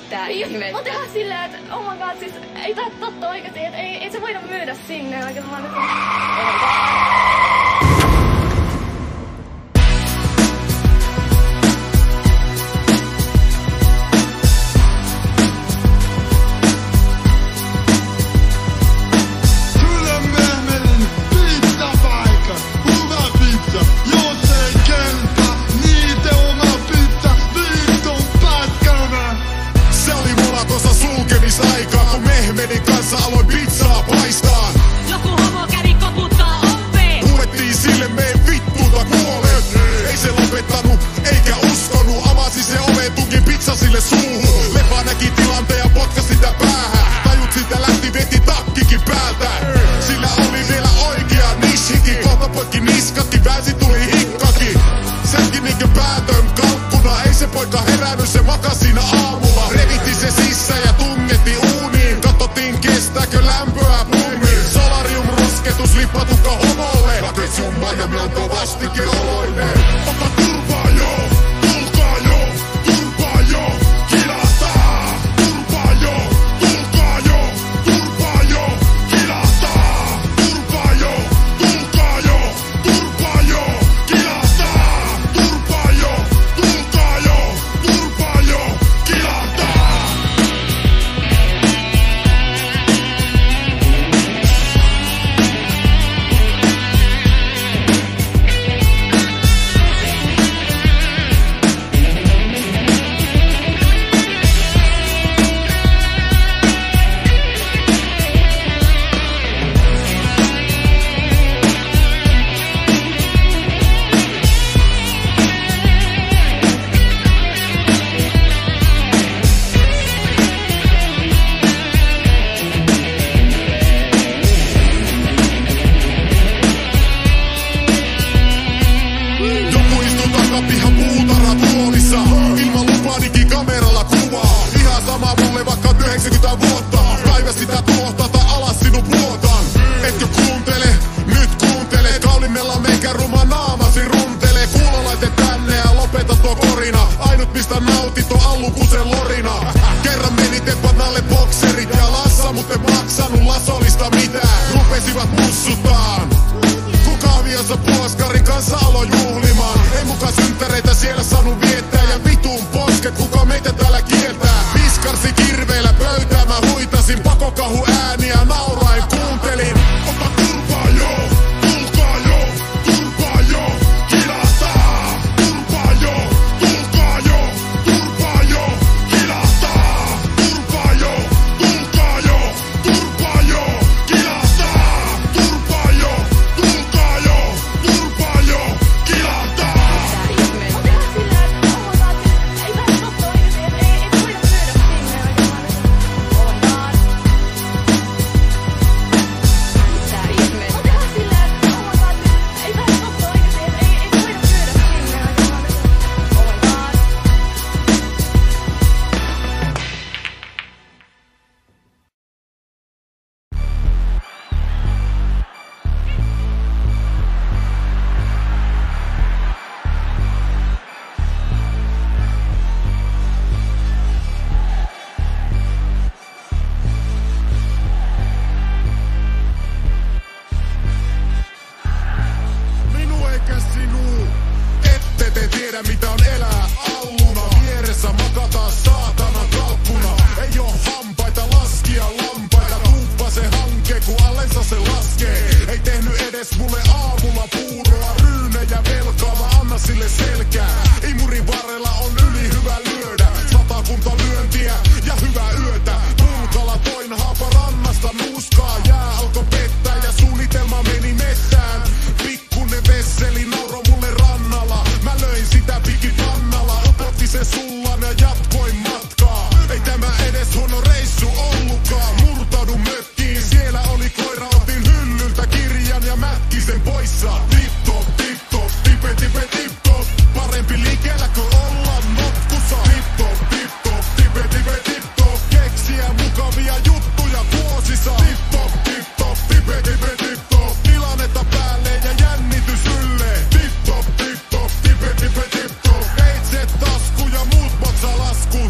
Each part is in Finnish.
Mitä ihmettä? Mä tehdään silleen, että oh my god, siis ei tää totta oikeesti, että ei se voida myydä sinne oikein. Mä nyt... Aikaa, kun Mehmedin kanssa aloin pizzaa paistaa. Joku homo kävi koputtaa oveen. Huuettiin sille mene vittuuta kuolet. Ei se lopettanut eikä uskonut. Avasi se oven, tuki pizza sille suuhun. Lepa näki tilanteen ja potkasi sitä päähän. Tajut sitä lähti, veti takkikin päältä. Sillä oli vielä oikea nishikin. Kohta poikki niskatti, väänsi tuli hikkakin. Sänki niinkö päätön kalkkuna. Ei se poika herännyt, se makas siinä aamulla. Revitti se sisään ja tungetti uuniin. Katsottiin kestääkö lämpöä pummiin. Solarium rosketus, lippatukka homolle. Raket summa ja melko vastike oloinen. Ota turvaa joo, tulkaa joo, turvaa joo, kilahtaa. Turvaa joo, tulkaa joo, turvaa joo, kilahtaa. Turvaa joo, tulkaa joo, turvaa joo, kilahtaa. Turvaa joo, tulkaa joo, turvaa joo, kilahtaa. Joku istuu takapihan puutarhatuolissa. Ilman lupaanikin kameralla kuvaa. Ihan sama mulle vaikka 90 vuotta. Päivä sitä tuohta tai alas sinun puotan. Etkö kuuntele? Nyt kuuntele. Kaulimmella meikä ruma naamasi runtele. Kuulolaite tänne ja lopeta tuo korina. Ainut mistä nautit on allukusen lorina. Kerran meni Tepanalle bokserit ja Lassa, mut en maksanut Lasolista mitään. Rupesivat mussutaan. Kahviansa puoskarin kanssa aloin juhlimaan. Ei mukaan synttäreitä siellä saanut viettää. Ja vitun posket, kuka meitä täällä kieltää. Piskarsi kirveellä pöytää, mä huitasin pakokahu ääniä, naurain kuuntelin. Ota turvaa joo, tulkaa joo, turvaa joo, kilahtaa. Turvaa joo, tulkaa joo, turvaa joo, kilahtaa. Turvaa joo, tulkaa joo, turvaa joo, kilahtaa. Turvaa joo, tulkaa joo, turvaa joo, kilahtaa. Mä tehdään silleen, että oh my god, siis ei tää totta oikeesti, että ei se voida myydä sinne oikein. Mä nyt... oh my god. Mitä ihmettä? Mä tehdään silleen, että oh my god, siis ei tää totta oikeesti, että ei se voida myydä sinne oikein. Mä nyt... oh my god. Minu eikä sinuu. Ette te tiedä mitä on elää alluna. Vieressä makataan saatanan kalkkuna. Ei oo hampaita laskia lampaita. Tuuppa se hanke ku alensa se laskee. Ei tehnyt edes mulle aamulla puuroa. Ryynejä velkaa mä anna sille selkää. Imurin varrella on yli hyvä lyödä. 100 lyöntiä ja hyvää yötä. Pulkalla toin Haaparannasta nuuskaa. Jää alkoi pettää ja suunnitelma meni metsään. Pikkunen vesseli nauro mulle rannalla. Mä löin sitä pikipannalla. Upotti se sullan ja jatkoin matkaa. Ei tämä edes huono reissu ollutkaan. Murtaudun mökkiin, siellä oli koira. Otin hyllyltä kirjan ja mätkisen poissa. Tip-top, tip-top, tipe, tip-top. Parempi liikkeellä kuin olla notkussa. Tip-top, tip-top, tipe, tip-top. Keksiä mukavia juttuja vuosissa. Tip-top, tip-top, tipe, tip-top. Tilannetta päälle ja jännitys ylleen. Tip-top, tip-top, tipe, tip-top. Veitset tasku ja muut maksaa lasku.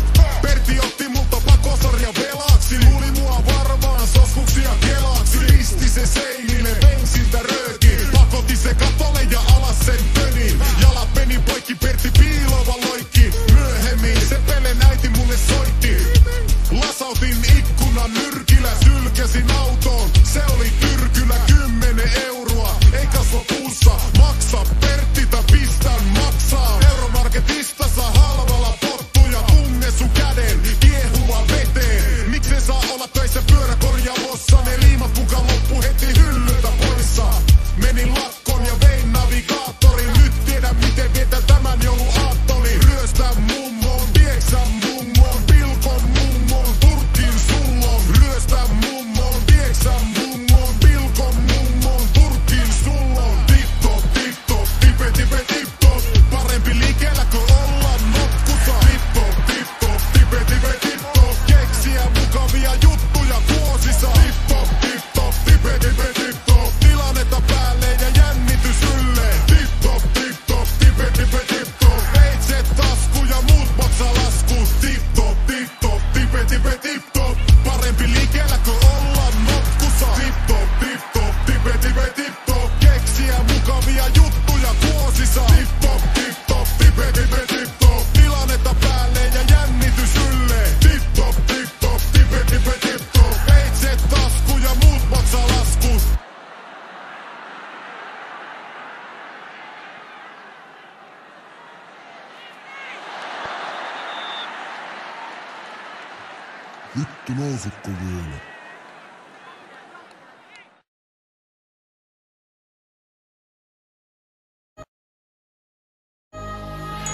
Vittu nousukko vielä.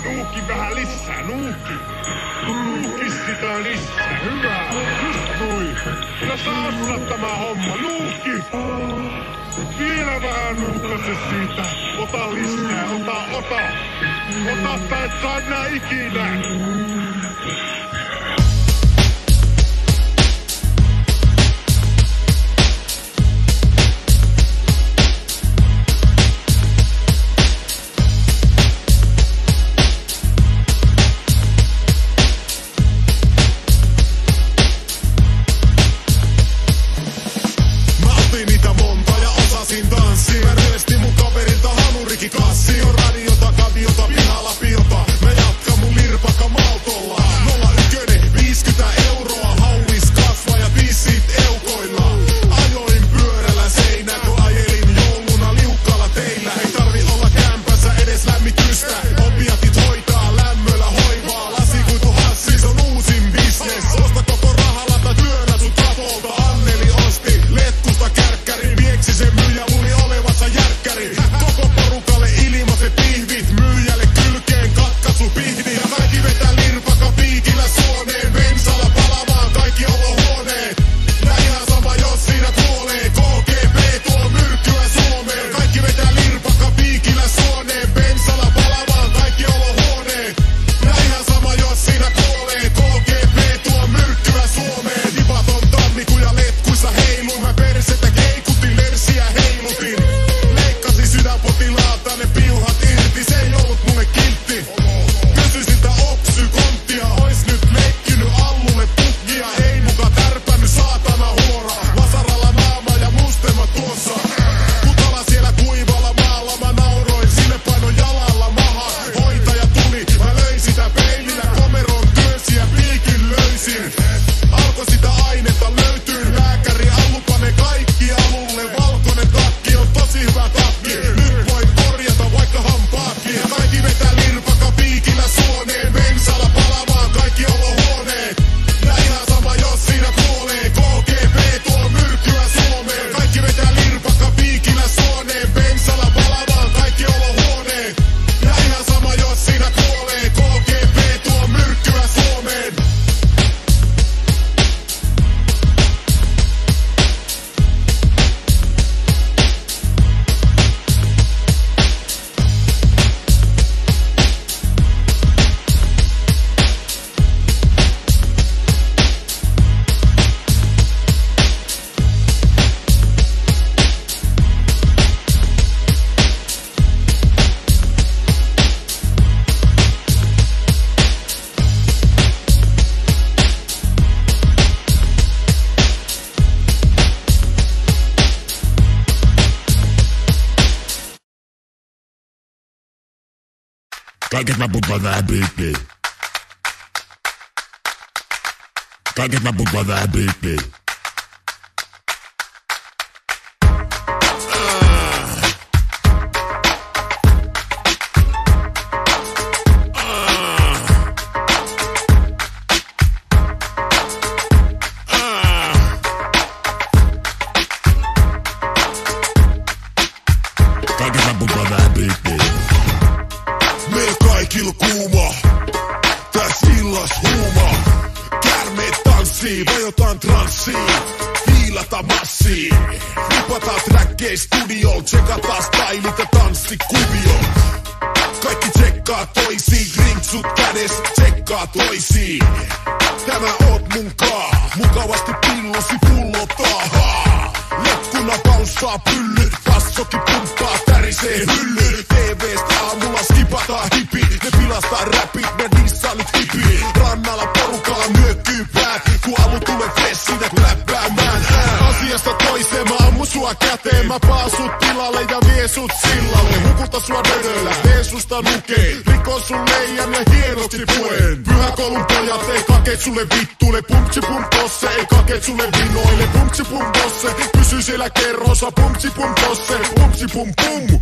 Nuuki vähän lisää, nuuki. Nuuki sitä lisää, hyvä. Just noin. Ja saassa tämä homma, nuuki. Vielä vähän nuukase siitä. Ota lisää, ota. Ota tää et saa nää ikinä. Mä ryöstin mun kaverilta hanurikikassi. On radiota, kaviota, pihalla piota. Mä jatkan mun lirpakka maltolla. 01 50 euroa, haulis kasva ja tissit eukoilla. Ajoin pyörällä seinä, kun ajelin jouluna liukkaalla teillä. Ei tarvi olla kämpässä edes lämmitystä. Opiatit hoitaa lämmöllä hoivaa. Lasikuitu hassis on uusin bisnes. Osta koko rahalla tai työnnä sut tapolta. Anneli osti letkusta kärkkärin. Vieksi sen myyjä luuli olevansa järkkäri. Koko porukalle ilmaiset pihvit. Myyjälle kylkeen katkaisu pihdi. Ja kaikki vetää lirpaka piikillä suoneen. Bensalla palamaan kaikki olohuoneet. Ja ihan sama jos siinä kuolee. KGB tuo myrkkyä Suomeen. Kaikki vetää lirpaka piikillä suoneen. Bensalla palamaan kaikki olohuoneet. Ja ihan sama jos siinä kuolee. KGB tuo myrkkyä Suomeen. Dipaton tammikuja letkuissa heiluin. Mä persettä keikutin, lersiä heilutin. Leikkasin sydänpotilaata ne piuhat irti. Se ei ollut mulle kiltti. Kysyin siltä oksykonttia. Ois nyt leikkinyt allulle pukkia. Ei muka tärpännyt saatana huora. Vasaralla naama ja mustelma tuossa. Kutala siellä kuivalla maalla. Mä nauroin, sille paino jalalla maha. Hoitaja tuli, mä löin sitä peilillä. Komeron työnsi ja piikin löysin. Alko sitä ainetta löytyy. Lääkäri Allu pane kaikki alulle. Valkoinen takki on tosi hyvä takki. Nyt voin korjata vaikka hampaatkin. Ja kaikki vetää lirpaka piikillä suoneen. Bensalla palamaan kaikki olohuoneet. Ja ihan sama jos siinä kuolee. KGB tuo myrkkyä Suomeen. Kaikki vetää lirpaka piikillä suoneen. Bensalla palamaan kaikki olohuoneet. Ja ihan sama jos siinä kuolee. KGB tuo myrkkyä Suomeen. Kaiket laput vaan vähän piippiin. Kaiket laput vaan vähän piippiin. Kaiket laput vaan vähän piippiin. Meil kaikilla kuuma, täs illas huuma. Käärmeet tanssii, vajotaan transsiin. Fiilata massiin. Lipataan träkkei studiol. Tsekataan stylit ja tanssikuvio. Kaikki tsekkaa toisiin. Rinksut kädes, tsekkaa toisiin. Tänään oot munkaa. Mukavasti pillosi pullottaa. Letkuna paussaa pyllyt. Passokin pumppaa, tärisee hyllyt. TV:stä aamulla skipataan hipi. Ne pilastaa räpit, mä dissaa nyt hipi. Rannalla porukalla nyökkyy päät. Kun aamu tulee fessinä läppäämään. Asiasta toiseen mä ammun sua käteen. Mä paan sut tilalle ja vie sut sillalle. Hukuta sua dödöllä, tee susta nukee. Rikon sun leijan ja hienosti puen. Pyhäkoulun pojat ei kakeet sulle vittuille. Pumpsi pum tosse, ei kakeet sulle vinoille. Pumpsi pum tosse, pysy siellä kerrossa. Pumpsi pum tosse, pumpsi pum pum.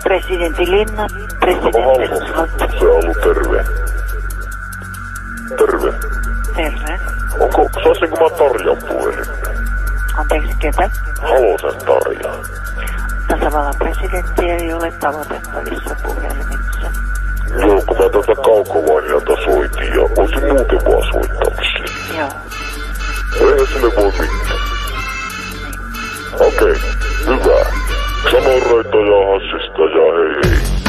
Presidentin linna, presidentin salkku. Se on ollut terve. Terve. Terve. Saisinko mä Tarjan puhelimen? Anteeksi, ketä? Halosen Tarja. Tasavallan presidentti ei ole tavoitettavissa puhelimissa. Joo, kun mä tätä kaukovainialta soitin ja olisin muuten vaan soittamassa. Joo. Eihän sille voi mitään. Okei, hyvä. Samoin Raitoja Hassista ja hei hei.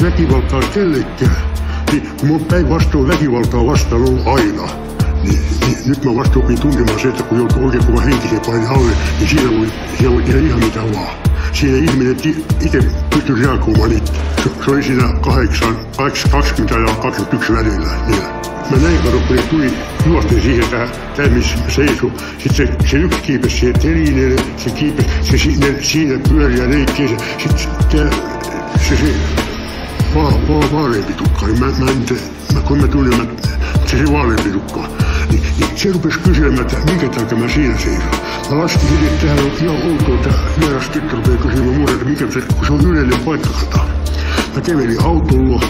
Väkivaltaa kellekään. Niin, mun päinvastoin väkivaltaa vastaan on aina. Niin, nyt mä vasta opin tuntemaan se, että kun joutuu oikein kova henkisen painin alle, niin siinä voi tehdä ihan mitä vaan. Siinä ihminen itse pystyy reagoimaan, niin se oli siinä 20 ja 21 välillä. Niin. Mä näin kato, kun ne tuli juosten siihen tähän missä mä seisun. Sitten se yksi kiipesi siihen telineelle, se kiipesi, siinä pyöri ja leikkii. Sitten se vaaleampi tukka, niin kun mä tulin, se vaaleampi tukka, niin se rupesi kyselemään, että minkä takia mä siinä seison. Mä laskin heti, että tähän on ihan outoa, että vieras tyttö rupeaa kysymään muuta, että mikä se, kun se on yleinen paikkakanta. Mä kävelin autolla,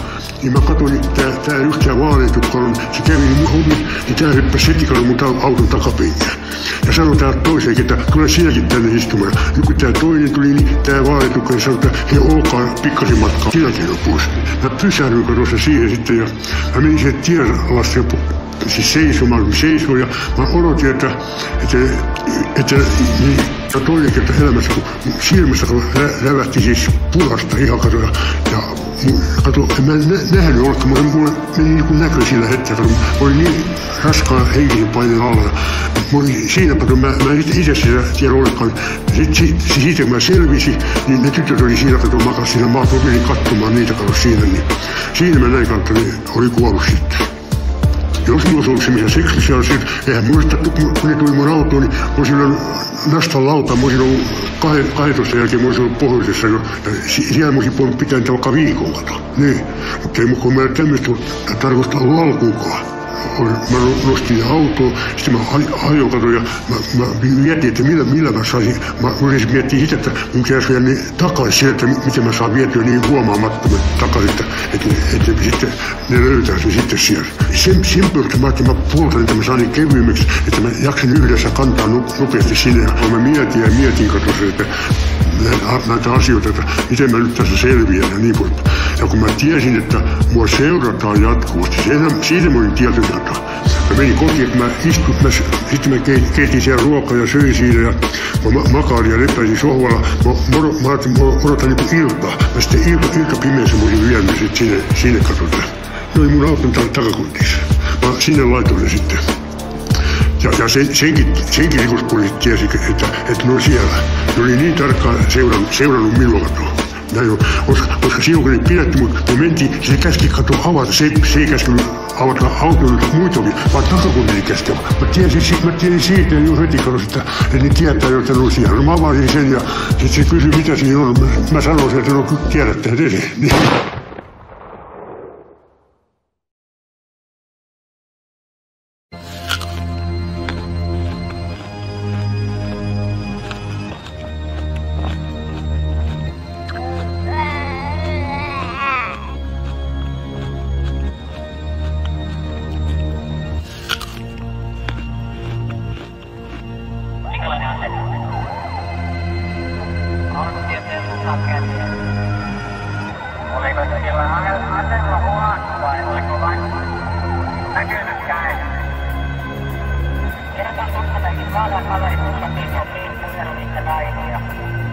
niin mä katsoin, että just tää vaaleatukka on, se käveli mun ohi, niin tää hyppäsi heti kato mun auton takapenkään. Ja sanoi tää toiseenkin, että tule sinäkin tänne istumaan. Ja kun tää toinen tuli, niin tää vaaleatukka niin sanoi, että hei olkaa pikkasen matkaa sinäkin lopuksi. Mä pysähdyin katossa siihen sitten ja mä menin siihen tienlasteen siis seisomaan, kun seisoin ja mä odotin, että niin, ja toinen kerta elämässä, kun silmässä lävähti siis punaista ihan katoa. Ja kato, en mä nähnyt ollenkaan, mulle meni niin kuin näkö sillä hetkellä, kun mä olin niin raskaan henkisen paineen alla. Siinä kato, mä itse sitä tiedä ollenkaan. Siitä kun mä selvisin, niin ne tytöt oli siinä, kato, makas siinä, mä menin katsomaan niitä, kato siinä, niin siinä mä näin kautta, ne oli kuollut sitten. Jos mulla olisi ollut semmoisia seksisiä, eihän muista, kun ne tuli mun autoon, niin mä olisin ollut nastan lautaan, mä olisin ollut 12 jälkeen, mä olisin ollut pohjoisessa jo, ja siellä mä olisin voinut pitää niitä vaikka viikolla. Niin, mutta ei kun mä tämmöistä tarkoista ollut alkuunkaan. Mä nostin autoa, sitten mä ajoin katoin ja mä mietin, että millä mä saisin. Mä yritin miettiä sitä, että mun pitäisi vielä niin takaisin sieltä, miten mä saan vietyä niin huomaamattomasti takaisin, että sitten ne löytää sen sitten siellä. Sen pyrkki mä ajattelin, mä puoltan, että mä saan niin kevyemmäksi, että mä jaksin yhdessä kantaa nopeasti sinne. Ja mä mietin katoin, että näitä asioita, että miten mä nyt tässä selviän ja niin pois. Ja kun mä tiesin, että mua seurataan jatkuvasti, siitä mä olin tietoinen. Mä menin kotiin, että mä istun, sitten mä keitin siellä ruokaa ja söin siinä ja mä makailin ja lepäisin sohvalla. Mä ajattelin, että mä odotan niin iltaa. Mä sitten ilta pimeässä mä olin vienyt sitten sinne katsotaan. Ne oli mun auton takakontissa. Mä sinne laitoin ne sitten. Ja senkin rikospoliisit tiesi, että ne oli siellä. Ne oli niin tarkkaan seurannut minua katoa. Näin on, koska silloin kun ei pidetty, mutta me mentiin, se käski katoa avata, se ei käskenyt avata autoilta muita ovi, vaan takakontiin käski avata. Mä tiesin siitä jo heti katsoin, että ne tietää jo, että ne on siellä. No mä avasin sen ja sitten se kysyi, mitä siinä on. Mä sanoin, että no tiedätte, että niin. Oliko sillä asella huono vai oliko vain näkynyt käy? Kerran kuitenkin vallan kaveritussa pidettiin puneruvista naisia.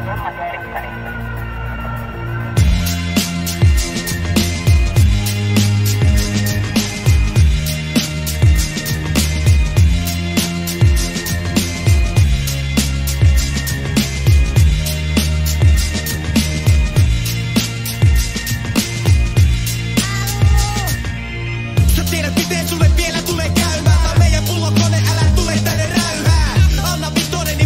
Kummat erittäin. Miten sulle vielä tulee käymään? Tää meidän pullokone, älä tule tänne räyhää. Anna vittoinen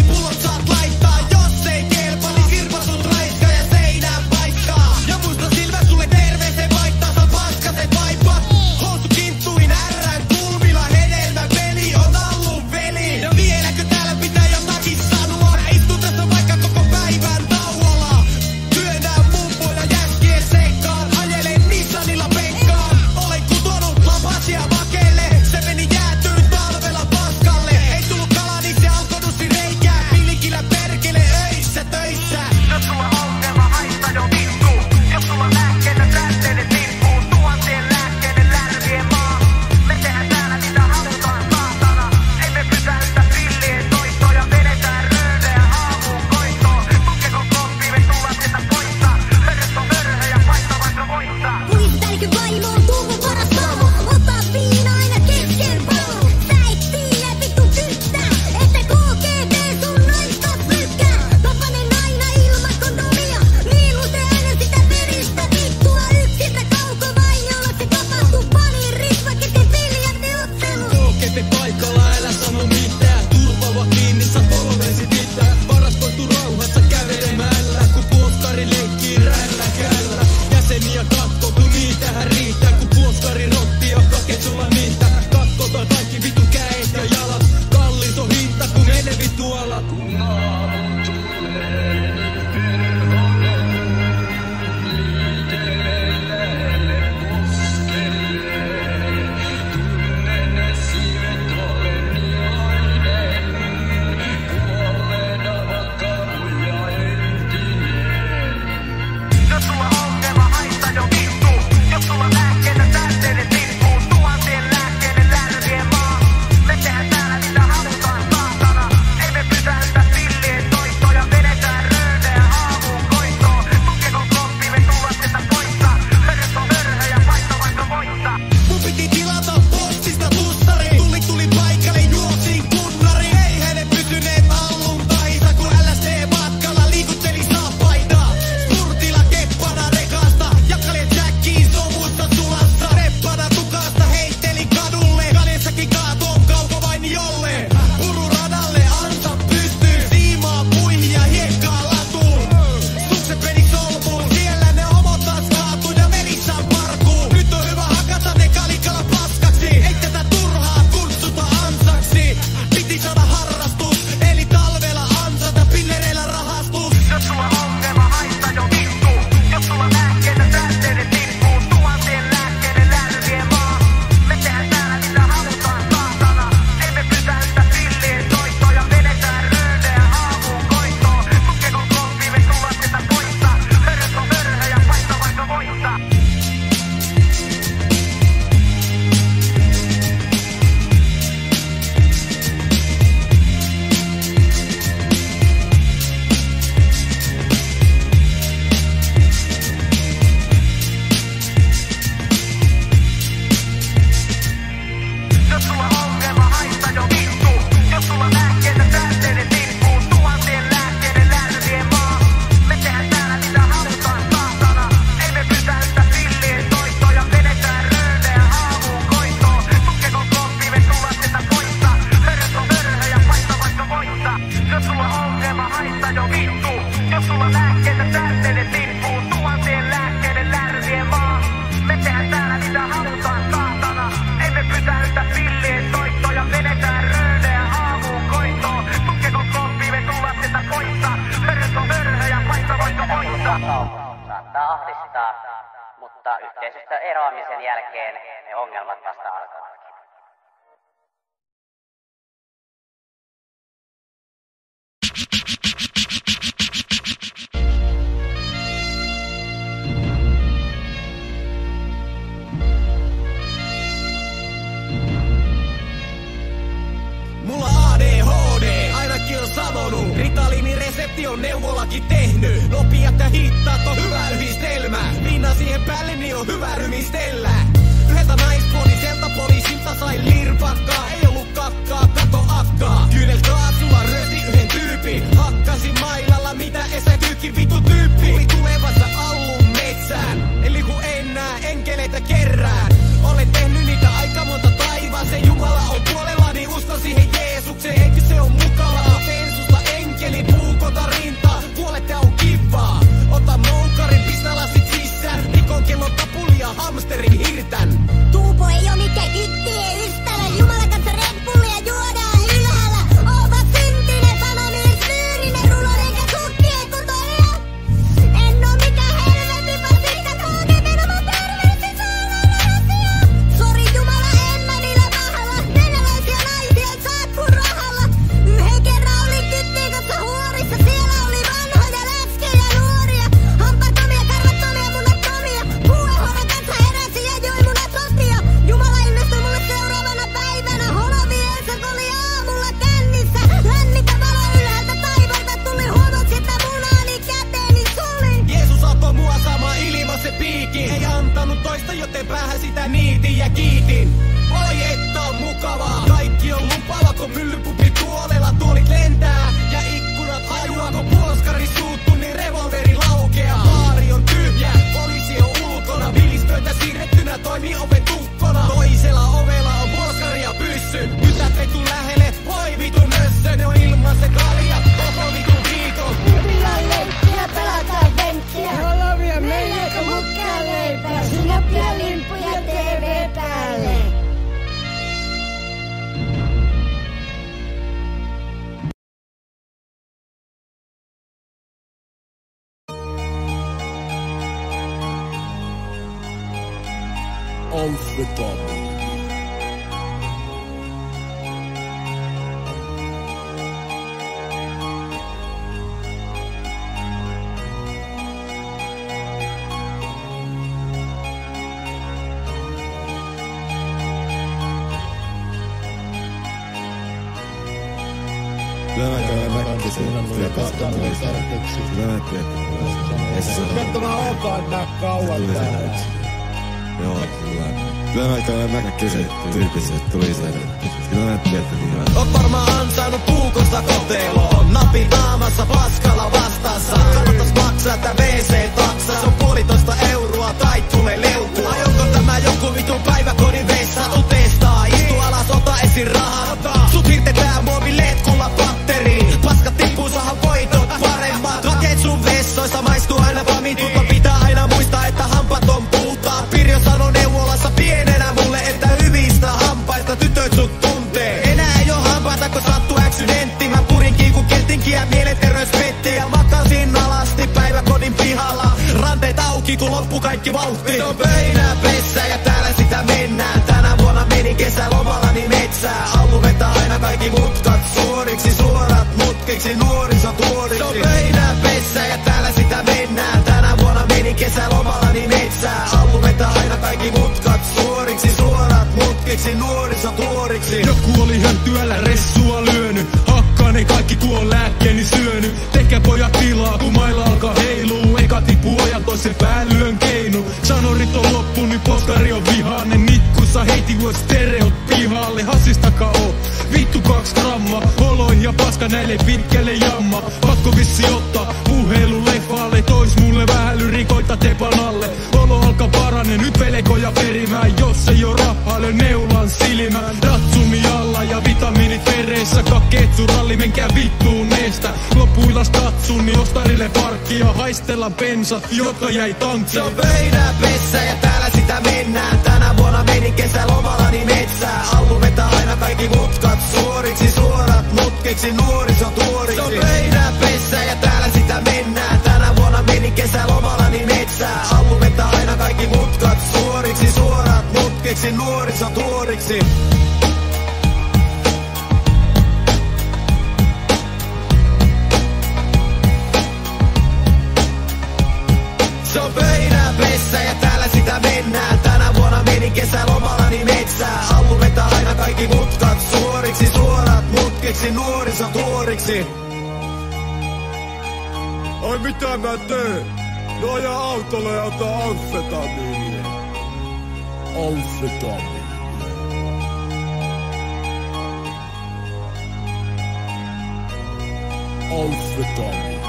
Jos sulla ongelma haittaa jo vittu. Jos sulla lääkkeitä täyteinen tippuu. Tuhansien lääkkeiden lärvien maa. Me tehdään täällä mitä halutaan saatana. Emme pysäytä pillien soittoja. Menetään röydejä aamuun koittoon. Tukkeko koppii me tullaan sieltä poissa. Hörös on mörhö ja paikka voitko voittaa. Saattaa ahdistaa, mutta yhteisöstä eroamisen jälkeen ne ongelmat vasta alkavat. Mulla ADHD, ainakin on sanonut. Ritalinin resepti on neuvolakin tehnyt. Nopeat ja hittaat on hyvä yhdistelmä. Viina siihen päälle niin on hyvä rymistellä. Yhdeltä naispuoliselta poliisilta sai lirpakkaa. Ei ollut kakkaa, kato akkaa. Kyynelkaa sulla rösti yhden tyypin. Hakkasin mailalla mitä esä tyykin vittu tyyppi. Tuli tulevassa allun metsään. Eli kun en nää enkeleitä kerrään. Olen tehnyt niitä aika monta taivaaseen. Jumala on puolella, niin usko siihen Jeesukseen. Eikö se on mukavaa? Teen susta enkeli, puukota rintaa. Puolet tää on kivaa. Ota moukarin, pistä lasit sisään. Rikon kellon tapulia, hamsterin hirtän. Tuupo ei oo mikään yttien ystävä. Jumalan kanssa Red Bullia juodaan ylhäällä. Oova syntinen, sanomies myyrinen. Ruloreikä sukkien kutoja. En oo mikään helvetin pasikka. Kooketen oma terveesi saadaan asia. Sori Jumala, en mä niillä vahalla. Venäläisiä naisia et saat kun rahalla. Yhden kerran olin tyttien kanssa huorissa. Siellä oli vanhoja läskejä nuoria. Hampaattomia, karvattomia, munattomia. Puuehoron kanssa heräsin ja joi munatotia. Jumala ilmestyi mulle seuraavana päivänä. Holoviensa oli aamulla kännissä. Lämmitä valo ylhäältä taivalta. Tuli huomaksi, että munani käteeni sulin. Jeesus auttoi mua saamaan ilmaisen piikin. Ei antanut toista, joten päähän sitä niitin ja kiitin. Oi että on mukavaa. Kaikki on lupaava, kun myllypupi tuolella tuolit lentää. Ja ikkunat hajuaa, kun puoskari suuttuu, niin revolveri laukeaa. Baari on tyhjä, poliisi on ulkona. Vilispöytä siirrettynä toimii oven tukkona. Toisella ovella on puoskari ja pyssy. Tytät ei tuu lähelle, voi vitun nössö. Ne on ilman se kalja, koko vitun viikon. Pilalle, minä pelataan venkkiä. Holovia meijäkö mukaan leipää. Sinä pidä limpuja TV päälle. Amfetamin. Katsotaan otaan nää kauan täällä. Joo, kyllä mä kysyin tyyppissä, että tuli se. Kyllä mä tiedän, että Oot varmaan ansainnut puukosta koteloon. Napin naamassa paskalla vastassa. Kannattais maksaa tää WC-taksa. Se on 1,5 euroa tai tulee leutua. Ajonko tämä joku vitun päiväkodin vessa? Tuu testaa, istu alas, ota esin rahat. Sut hirtetään muoviletkulla patteriin. Paskat tippuu, sahan voitot paremmat. Lakeet sun vessoissa maistuu aina pamintut. Pitää aina muistaa, että hampaat on puhtaa. Pirjo sano neuvolassa pienenä mulle, että hyvistä hampaista tytöt sut tuntee. Enää ei oo hampaita, kun sattuu accidentti. Mä purin kiikun kettinkin ja mielenterveys petti. Ja makasin alasti päiväkodin pihalla. Ranteet auki, kun loppu kaikki vauhti. Se on pöhinää pessää ja täällä sitä mennään. Tänä vuonna meni kesälomallani metsää. Allu vetää aina kaikki mutkat suoriksi. Suorat mutkiksi, nuorisotuoriksi. Se on pöhinää pessää ja täällä sitä mennään. Tänä vuonna meni kesälomallani metsää. Allu vetää aina kaikki mutkat suoriksi. Suorat mutkiksi, nuorisotuoriksi. Joku oli ihan työllä ressua lyönyt. Hakkaan ei kaikki tuon lääkkeeni syönyt. Tehkää pojat tilaa, kun mailla alkaa heiluu. Eka tippuu ojat, toisen päälyön keinu. Sanorit on loppu, niin poskari on vihainen. Nitkussa heiti vuos stereot pihalle. Hasistakaan oo, vittu 2 grammaa. Oloin ja paska näille pitkälle jamma. Pakko vissi ottaa puhelu leffalle. Tois mulle vähän lyrikoita tepan alle. Olo alkaa parane, nyt pelekoja perimään. Jos ei oo rahaa, löö neulan silmään. Ratsumi alla ja vitamiinit vereissä. Kakkeet sun ralli, menkää vittuun tunni ostarille parkki ja haistellaan bensat, jotka jäi tankkiin. Se on pöydänpessä ja täällä sitä mennään. Tänä vuonna menin kesälomallani metsään. Albumetta aina kaikki mutkat suoriksi, suorat mutkiksi, nuorisotuoriksi. Se on pöydänpessä ja täällä sitä mennään. Tänä vuonna menin kesälomallani metsään. Albumetta aina kaikki mutkat suoriksi, suorat mutkiksi, nuorisotuoriksi. Se on pöydänpessä ja täällä sitä mennään. Tänä vuonna menin kesälomallani metsään. Albumetta aina kaikki mutkat suoriksi, suorat mutkiksi, nuorisotuoriksi. Ai mitä mä teen? No ajaa autolle ja ottaa amfetamiinia. Amfetamiinia. Amfetamiinia.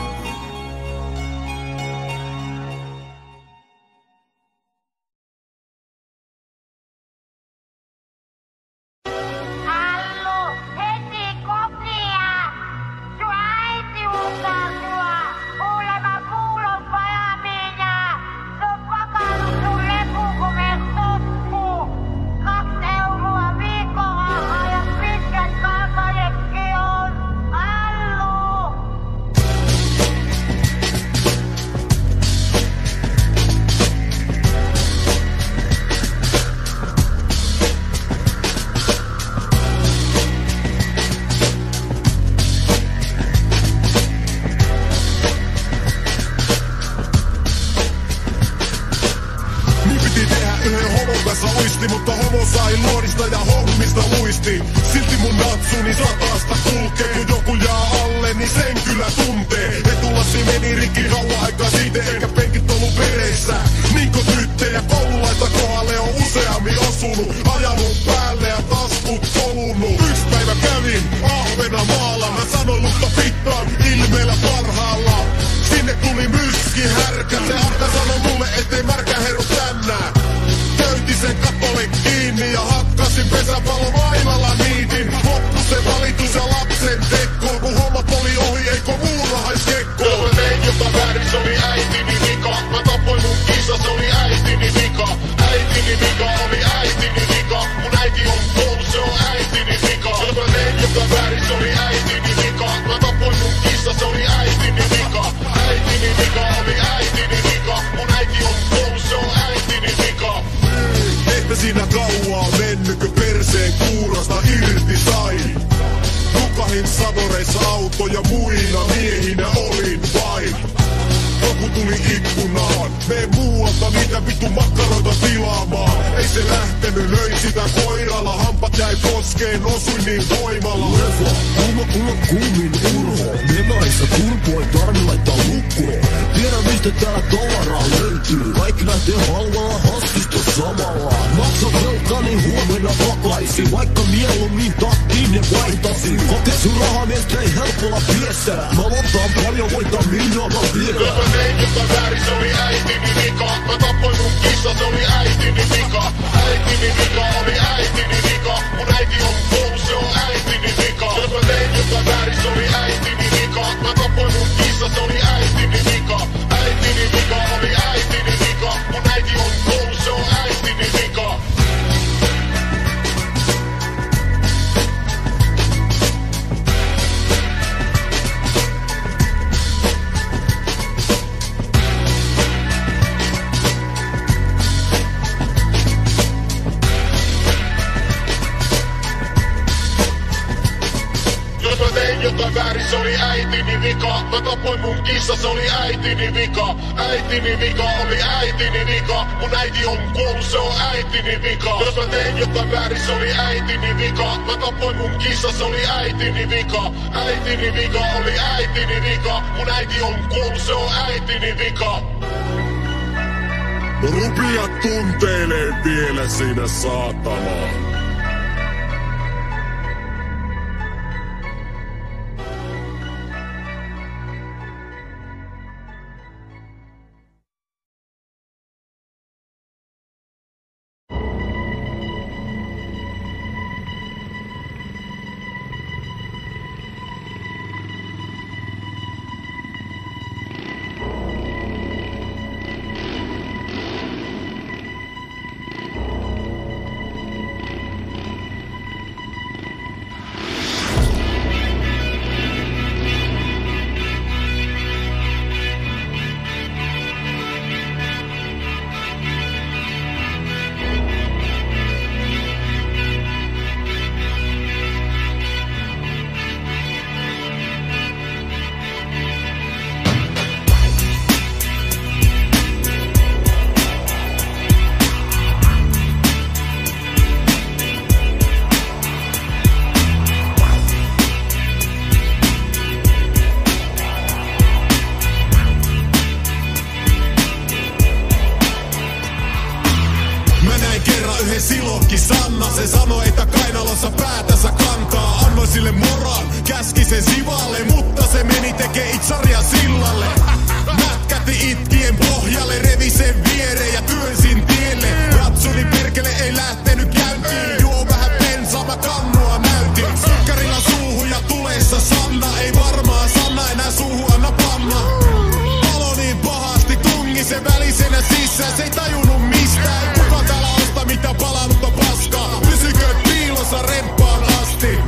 Mutta homo sai luodista ja hommista luisti. Silti mun natsuni satasta kulkee. Kun joku jää alle, niin sen kyllä tuntee. Etulasi meni rikki kauan aikaa siitä, eikä penkit ollut vereissä. Niinko tyttejä koululaita kohdalle on useammin osunut. Ajanut päälle ja taskut kolunut. Yksi päivä kävin Ahvenanmaalla. Mä sanoin lutta pittaan ilmeellä parhaalla. Sinne tuli myski härkä. Se harta sanoi mulle, ettei märkä heru tännää. Sen kappale kiinni ja hakkasin pesäpallon mailalla niitin. Loppu se valitus ja lapsen tekko. Kun hommat oli ohi, eikö muu rahais kekko? Mä tein jotain väärin, se oli äitini vika. Mä tapoin mun kisa, se oli äitini vika. Äitini vika oli äitini vika. Mun äiti on koulu, se on äitini vika. Mä tein jotain väärin, se oli äitini vika. Mä tapoin mun kisa, se oli äitini vika. Äitini vika oli äitini vika. Mun äiti on koulu, se on äitini vika. Eipä siinä kauaa mennytkö perseen kuurasta irti sai. Nukahin sadoreissa autoja muina miehinä olin vain. Joku tuli ikkunaan, mene muualta niitä vittu makkaroita tilaamaan. Ei se lähtenyt, löin sitä koiralla, hampat jäi poskeen, osuin niin voimalla. Leffa, kuuma kuumin urho. Menaissa turpo ei tarvi laittaa lukkoon. Tiedä mistä täällä tavaraa löytyy. Kaikki lähtee halvalla hassista samalla. Maksa velkani huomenna takaisin. Vaikka mieluummin takkiin ja vaihtasin. Kokesin rahamiestä ei helpolla piessä. Mä lotaan paljon, voitan miljoona vielä. Mä tein jotain väärin, se oli äitini vika. Mä tapoin mun kissa, se oli äitini vika. Äitini vika oli äitini vika. Mun äiti on koulu, se on äitini vika. Jos mä tein jotain väärin, se oli äitini vika. Mä tapoin mun kissa, se oli äitini vika. Äitini vika oli äitini vika. Mun äiti on koulu, se on äitini vika. Jotain väärin, se oli äitini vika. Mä tapoin mun kissa, se oli äitini vika. Äitini vika oli äitini vika. Mun äiti on kuollut, se on äitini vika. Jos mä tein jotain väärin, se oli äitini vika. Mä tapoin mun kissa, se oli äitini vika. Äitini vika oli äitini vika. Mun äiti on kuollut, se on äitini vika. Rupia tunteilee vielä siinä saatana. Sanna. Se sanoi, että kainalossa päätänsä kantaa. Annoi sille moran, käski sen sivalle, mutta se meni tekee itsaria sillalle. Mätkäti itkien pohjalle, revi sen viereen ja työnsin tielle. Ratsuni perkele ei lähtenyt käyntiin. Juo vähän bensaa, mä kannua näytin. Sykkarilla suuhun ja tulessa Sanna. Ei varmaan Sanna enää suuhun anna panna. Palo niin pahasti tungi sen välisenä sisään. Se ei tajunnut mistään. Kuka täällä osta mitä palanutta paskaa? Pysykö piilossa remppaan asti?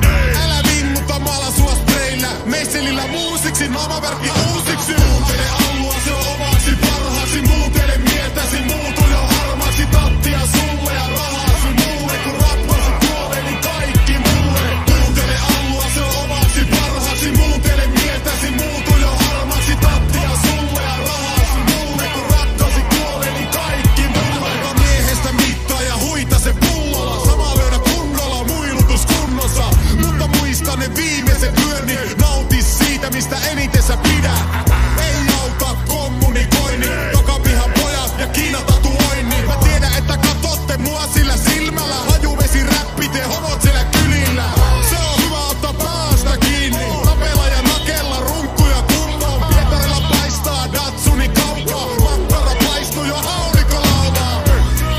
Älä vinnuta mala sua spreillä. Messelillä muusiksi, naamaverkki uusiksi. Muutele allua se on omaksi parhaasi. Muutele mietäsi, muutu jo harmaksi. Tattia sulle ja rahasi mulle. Kun rappasi kuolee, niin kaikki mulle. Muutele allua se on omaksi parhaasi. Muutele mietäsi, muutu jo harmaksi. Tattia sulle ja rahasi mulle. Kun rakkasi kuolee, niin kaikki mulle. Ota miehestä mittaa ja huita se pullolla. Sama löydä kunnolla, muilutus kunnossa. Mutta muista ne viimeiset yön, niin nauti siitä, mistä eniten sä pidät. Ei auta kommunikoinni, takapihan pojat ja Kiina-tatuoinni. Mä tiedän, että katsotte mua sillä silmällä. Hajuvesi räppi, te homot siellä kylillä. Se on hyvä ottaa päästä kiinni. Tapella ja nakella, runkkuja kunnoon. Pietarilla paistaa Datsuni kaukaa. Makkara paistuu jo aurinkolaumaa.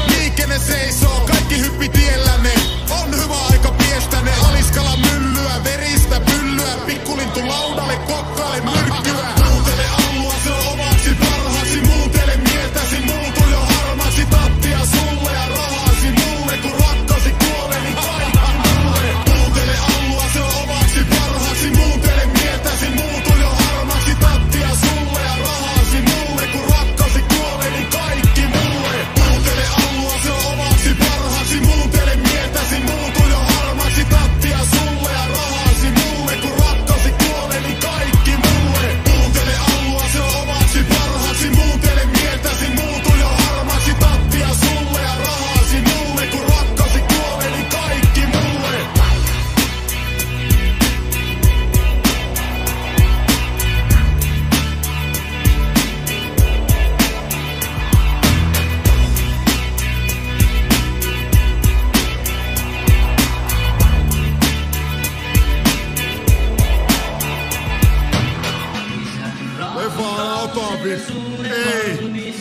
Liikenne seisoo, kaikki hyppi tiellänne. On hyvä aika piestäne. Aliskala myllyä, veristä pyllyä. Pikkulintu laudalle, kokkaile myrkkyä. Muutele allua, se on omaksi parhaasi. Muutele mietäsi, muutu jo harmaksi. Tattia sulle ja rahasi mulle. Kun rakkasi kuolee, niin kaikki mulle. Muutele allua, se on omaksi parhaasi. Muutele mietäsi, muutu jo harmaksi. Tattia sulle ja rahasi mulle. Kun rakkasi kuolee, niin kaikki mulle. Muutele allua, se on omaksi parhaasi. Muutele mietäsi, muutu jo harmaksi. Tattia sulle ja rahasi mulle. Kun rakkasi kuolee, niin kaikki mulle. Muutele allua, se on omaksi parhaasi. Muutele mietäsi, muutu jo harmaksi. Tattia sulle ja rahasi mulle. Kun rakkasi kuolee, niin kaikki mulle. Ei vaan ota vittu. Ei.